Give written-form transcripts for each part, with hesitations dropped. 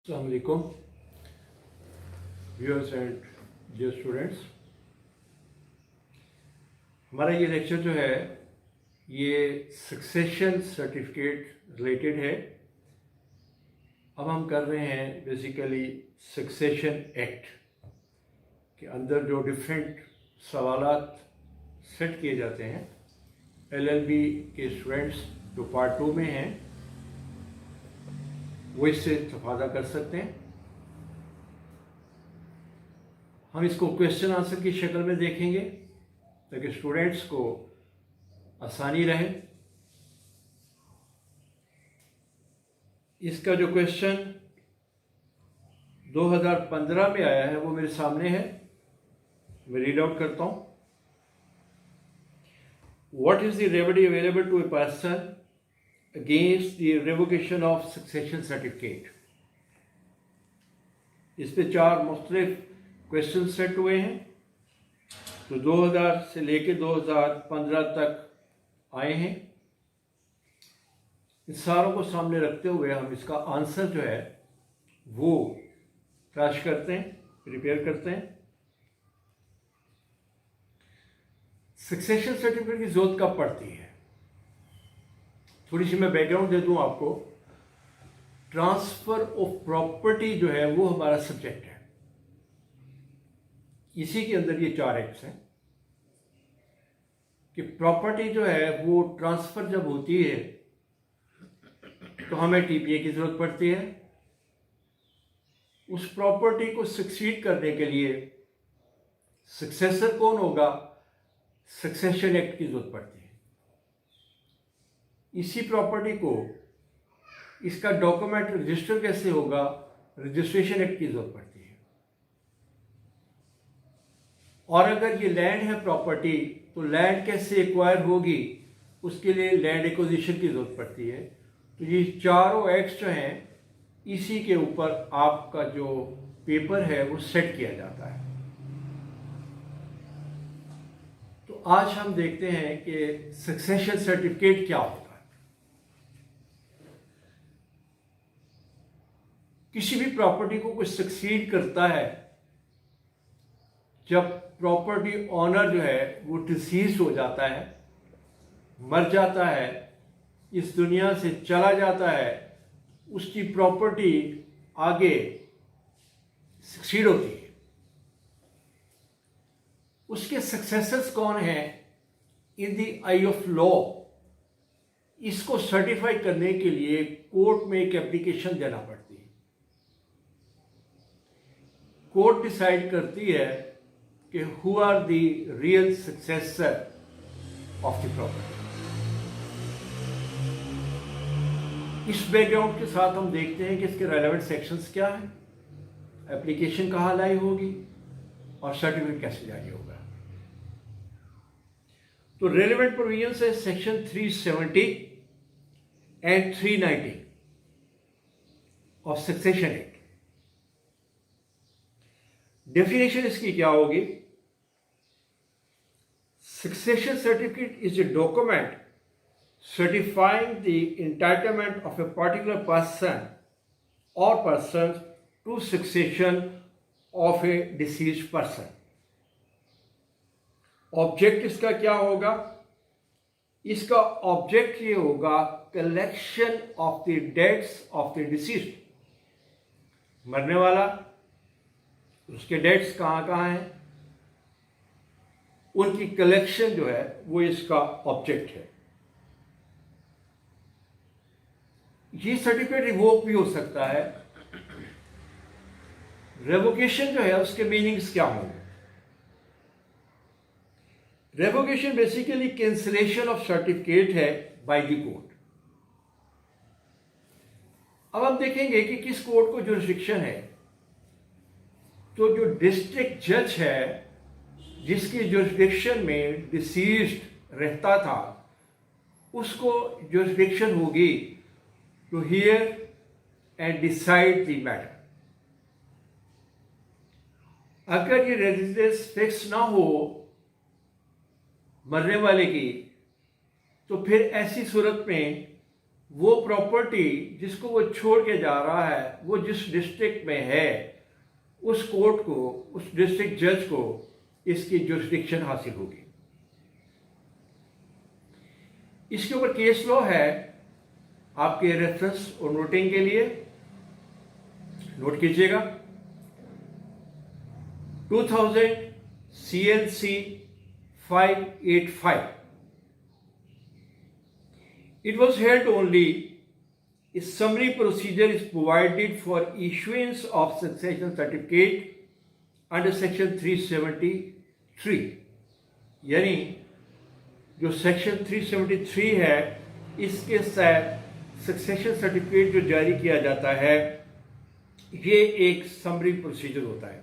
अस्सलाम वालेकुम viewers and dear students. हमारा ये लेक्चर जो है ये सक्सेशन सर्टिफिकेट रिलेटेड है। अब हम कर रहे हैं बेसिकली सक्सेशन एक्ट के अंदर जो डिफरेंट सवालात सेट किए जाते हैं। एलएलबी के स्टूडेंट्स जो पार्ट 2 में हैं वो इससे इस्तेफादा कर सकते हैं। हम इसको क्वेश्चन आंसर की शक्ल में देखेंगे ताकि स्टूडेंट्स को आसानी रहे। इसका जो क्वेश्चन 2015 में आया है वो मेरे सामने है, मैं रीड आउट करता हूं। What is the remedy available to a person against the revocation of succession certificate. इस पे 4 मुख्तलिफ क्वेश्चन सेट हुए हैं तो 2000 से लेके 2015 तक आए हैं। इन सारों को सामने रखते हुए हम इसका आंसर जो है वो तलाश करते हैं, प्रिपेयर करते हैं। सक्सेशन सर्टिफिकेट की जरूरत कब पड़ती है, थोड़ी सी मैं बैकग्राउंड दे दूं आपको। ट्रांसफर ऑफ प्रॉपर्टी जो है वो हमारा सब्जेक्ट है। इसी के अंदर ये 4 एक्ट्स हैं कि प्रॉपर्टी जो है वो ट्रांसफर जब होती है तो हमें टीपीए की जरूरत पड़ती है। उस प्रॉपर्टी को सक्सीड करने के लिए सक्सेसर कौन होगा, सक्सेशन एक्ट की जरूरत पड़ती है। इसी प्रॉपर्टी को इसका डॉक्यूमेंट रजिस्टर कैसे होगा, रजिस्ट्रेशन एक्ट की जरूरत पड़ती है। और अगर ये लैंड है प्रॉपर्टी तो लैंड कैसे एक्वायर होगी, उसके लिए लैंड एक्विजिशन की जरूरत पड़ती है। तो ये चारों एक्ट्स जो हैं इसी के ऊपर आपका जो पेपर है वो सेट किया जाता है। तो आज हम देखते हैं कि सक्सेशन सर्टिफिकेट क्या होता है। किसी भी प्रॉपर्टी को कोई सक्सीड करता है जब प्रॉपर्टी ऑनर जो है वो डिसीज हो जाता है, मर जाता है, इस दुनिया से चला जाता है, उसकी प्रॉपर्टी आगे सक्सीड होती है। उसके सक्सेसर्स कौन हैं in the I of law, इसको सर्टिफाई करने के लिए कोर्ट में एक एप्लीकेशन देना पड़ती है। कोर्ट डिसाइड करती है कि who are the real successor of the property. इस बैकग्राउंड के साथ हम देखते हैं कि इसके रेलेवेंट सेक्शंस क्या हैं, एप्लीकेशन कहाँ लाई होगी और सर्टिफिकेट कैसे जारी होगा। तो रेलेवेंट प्रोविजंस है section 370 and 390 of succession act. Definition इसकी क्या होगी, succession certificate is a document certifying the entitlement of a particular person or persons to succession of a deceased person. Object इसका क्या होगा, इसका ऑब्जेक्ट ये होगा collection of the debts of the deceased. मरने वाला, उसके डेट्स कहाँ कहाँ हैं, उनकी कलेक्शन जो है वो इसका ऑब्जेक्ट है। ये सर्टिफिकेट रिवोक भी हो सकता है। रेवोकेशन जो है उसके मीनिंग्स क्या होंगे। Revocation basically cancellation of certificate है बाय द कोर्ट। अब हम देखेंगे कि किस कोर्ट को जुरिस्डिक्शन है। तो जो डिस्ट्रिक्ट जज है जिसकी जुरिस्डिक्शन में डिसीज्ड रहता था उसको जुरिस्डिक्शन होगी to hear and decide the matter. अगर ये रेजिडेंस फिक्स ना हो मरने वाले की तो फिर ऐसी सूरत में वो प्रॉपर्टी जिसको वो छोड़ के जा रहा है वो जिस डिस्ट्रिक्ट में है उस कोर्ट को, उस डिस्ट्रिक्ट जज को इसकी जुरिस्डिक्शन हासिल होगी। इसके ऊपर केस लॉ है, आपके रेफरेंस और नोटिंग के लिए नोट कीजिएगा। 2000 CLC 585। It was held only a summary procedure is provided for issuance of succession certificate under section 373। यानी जो सेक्शन 373 है इसके तहत सक्सेशन सर्टिफिकेट जो जारी किया जाता है ये एक समरी प्रोसीजर होता है।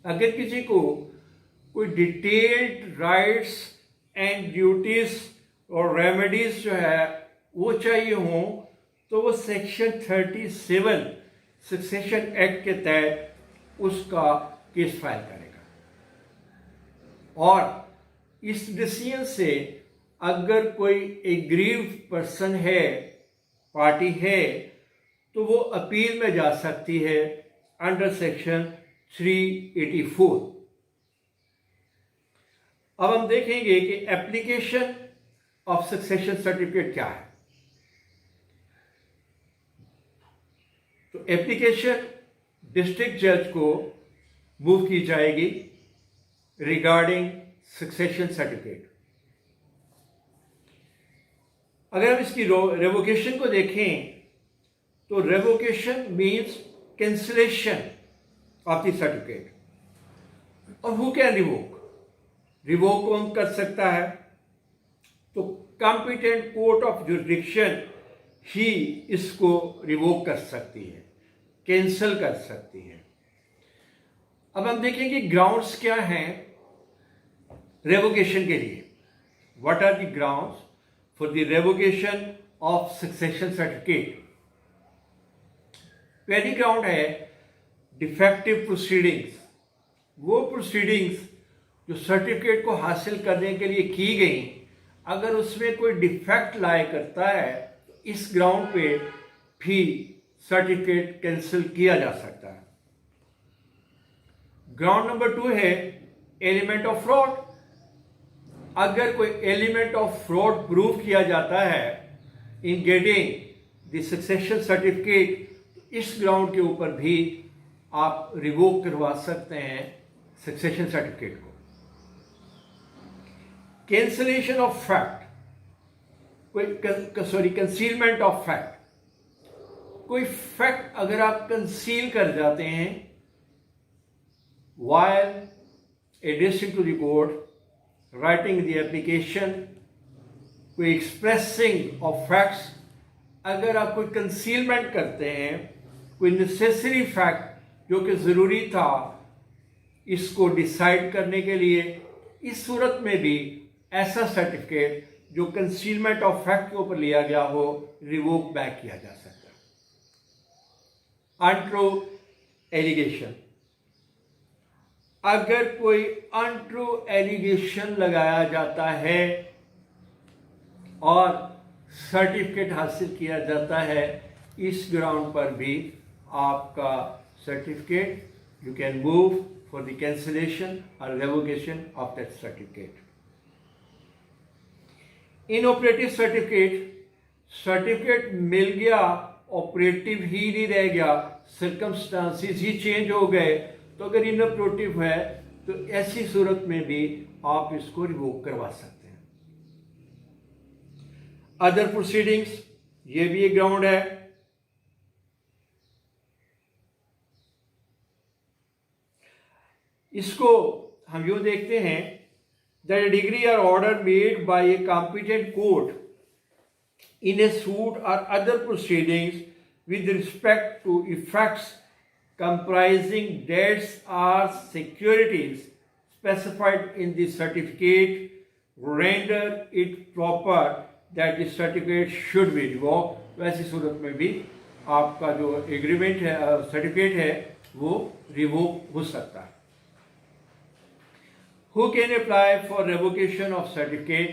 अगर किसी को कोई डिटेल्ड राइट्स एंड ड्यूटीज और रेमेडीज जो है वो चाहिए हो तो वो सेक्शन 37 सक्सेशन एक्ट के तहत उसका केस फाइल करेगा। और इस डिसीजन से अगर कोई एग्रीव पर्सन है, पार्टी है, तो वो अपील में जा सकती है अंडर सेक्शन 384। अब हम देखेंगे कि एप्लीकेशन ऑफ सक्सेशन सर्टिफिकेट क्या है। तो एप्लीकेशन डिस्ट्रिक्ट जज को मूव की जाएगी रिगार्डिंग सक्सेशन सर्टिफिकेट। अगर हम इसकी रेवोकेशन को देखें तो revocation means cancellation of the certificate. और हु कैन रिवोक? रिवोक कौन कर सकता है? तो कॉम्पिटेंट कोर्ट ऑफ जुरिडिक्शन ही इसको रिवोक कर सकती है, कैंसिल कर सकती है। अब हम देखेंगे ग्राउंड्स क्या हैं रेवोकेशन के लिए। What are the grounds for the revocation of succession certificate? पहली ग्राउंड है डिफेक्टिव प्रोसीडिंग्स। वो प्रोसीडिंग्स जो सर्टिफिकेट को हासिल करने के लिए की गई, अगर उसमें कोई डिफेक्ट लाया करता है तो इस ग्राउंड पे भी सर्टिफिकेट कैंसिल किया जा सकता है। ग्राउंड नंबर 2 है एलिमेंट ऑफ फ्रॉड। अगर कोई एलिमेंट ऑफ फ्रॉड प्रूव किया जाता है in getting the succession certificate, तो इस ग्राउंड के ऊपर भी आप रिवोक करवा सकते हैं सक्सेशन सर्टिफिकेट को। कैंसिलेशन ऑफ फैक्ट, कोई कंसीलमेंट ऑफ फैक्ट। कोई फैक्ट अगर आप कंसील कर जाते हैं while addressing to the court, writing the application, कोई एक्सप्रेसिंग ऑफ फैक्ट्स, अगर आप कोई कंसीलमेंट करते हैं, कोई नेसेसरी फैक्ट जो कि ज़रूरी था इसको डिसाइड करने के लिए, इस सूरत में भी ऐसा सर्टिफिकेट जो कंसीलमेंट ऑफ फैक्ट के ऊपर लिया गया हो रिवोक बैक किया जा सकता है। अनट्रू एलिगेशन, अगर कोई अनट्रू एलिगेशन लगाया जाता है और सर्टिफिकेट हासिल किया जाता है, इस ग्राउंड पर भी आपका certificate you can move for the cancellation और revocation of that certificate. Inoperative certificate, certificate मिल गया, ऑपरेटिव ही नहीं रह गया, सर्कमस्टांसिस ही चेंज हो गए, तो अगर इनऑपरेटिव है तो ऐसी सूरत में भी आप इसको रिवोक करवा सकते हैं। अदर प्रोसीडिंग्स, ये भी एक ग्राउंड है। इसको हम यूं देखते हैं that a decree or order made by a competent court in a suit or other proceedings with respect to effects comprising debts or securities specified in the certificate render it proper that the certificate should be revoked। वैसी सूरत में भी आपका जो agreement है, certificate है, वो revoke हो सकता है। Who can apply for revocation of certificate?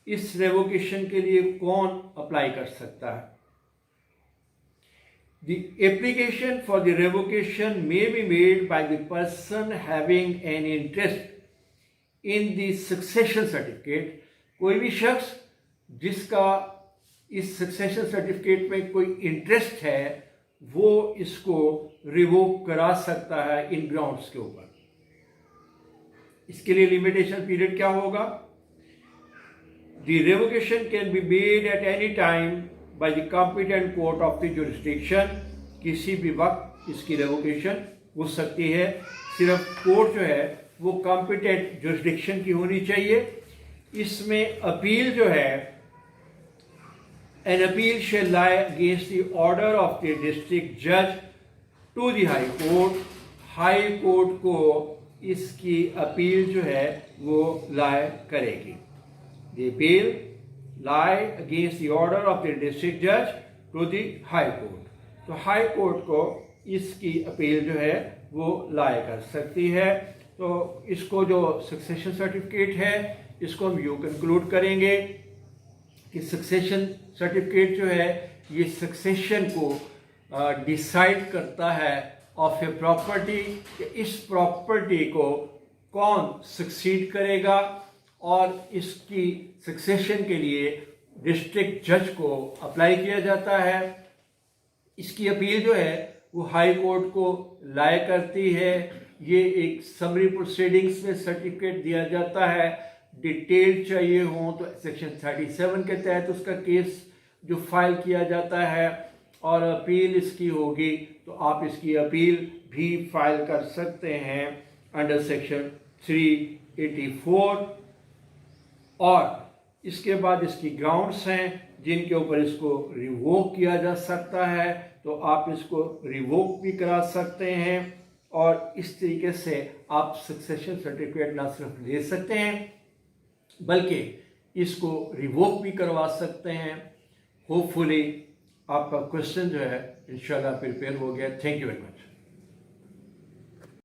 इस रेवोकेशन के लिए कौन अप्लाई कर सकता है? The application for the revocation may be made by the person having an interest in the succession certificate. कोई भी शख्स जिसका इस सक्सेशन सर्टिफिकेट में कोई इंटरेस्ट है वो इसको रिवोक करा सकता है इन ग्राउंड्स के ऊपर। इसके लिए लिमिटेशन पीरियड क्या होगा? The revocation can be made at any time by the competent court of the jurisdiction. किसी भी वक्त इसकी रेवोकेशन हो सकती है, सिर्फ कोर्ट जो है वो कॉम्पिटेंट जुरिस्डिक्शन की होनी चाहिए। इसमें अपील जो है, an appeal shall lie against the order of the district judge to the high court. High court को इसकी अपील जो है वो लाई करेगी। The appeal lie against the order of the district judge to the high court. तो high court को इसकी appeal जो है वो लाई कर सकती है। तो इसको जो सक्सेशन सर्टिफिकेट है इसको हम यूँ कंक्लूड करेंगे कि सक्सेशन सर्टिफिकेट जो है ये सक्सेशन को डिसाइड करता है ऑफ ए प्रॉपर्टी, कि इस प्रॉपर्टी को कौन सक्सीड करेगा, और इसकी सक्सेशन के लिए डिस्ट्रिक्ट जज को अप्लाई किया जाता है। इसकी अपील जो है वो हाई कोर्ट को लाए करती है। ये एक समरी प्रोसीडिंग्स में सर्टिफिकेट दिया जाता है। डिटेल चाहिए हो तो सेक्शन 37 के तहत उसका केस जो फाइल किया जाता है, और अपील इसकी होगी तो आप इसकी अपील भी फाइल कर सकते हैं अंडर सेक्शन 384। और इसके बाद इसकी ग्राउंड्स हैं जिनके ऊपर इसको रिवोक किया जा सकता है, तो आप इसको रिवोक भी करा सकते हैं। और इस तरीके से आप सक्सेशन सर्टिफिकेट ना सिर्फ ले सकते हैं बल्कि इसको रिवोक भी करवा सकते हैं। होपफुली आपका क्वेश्चन जो है इंशाल्लाह प्रिपेयर हो गया। Thank you very much.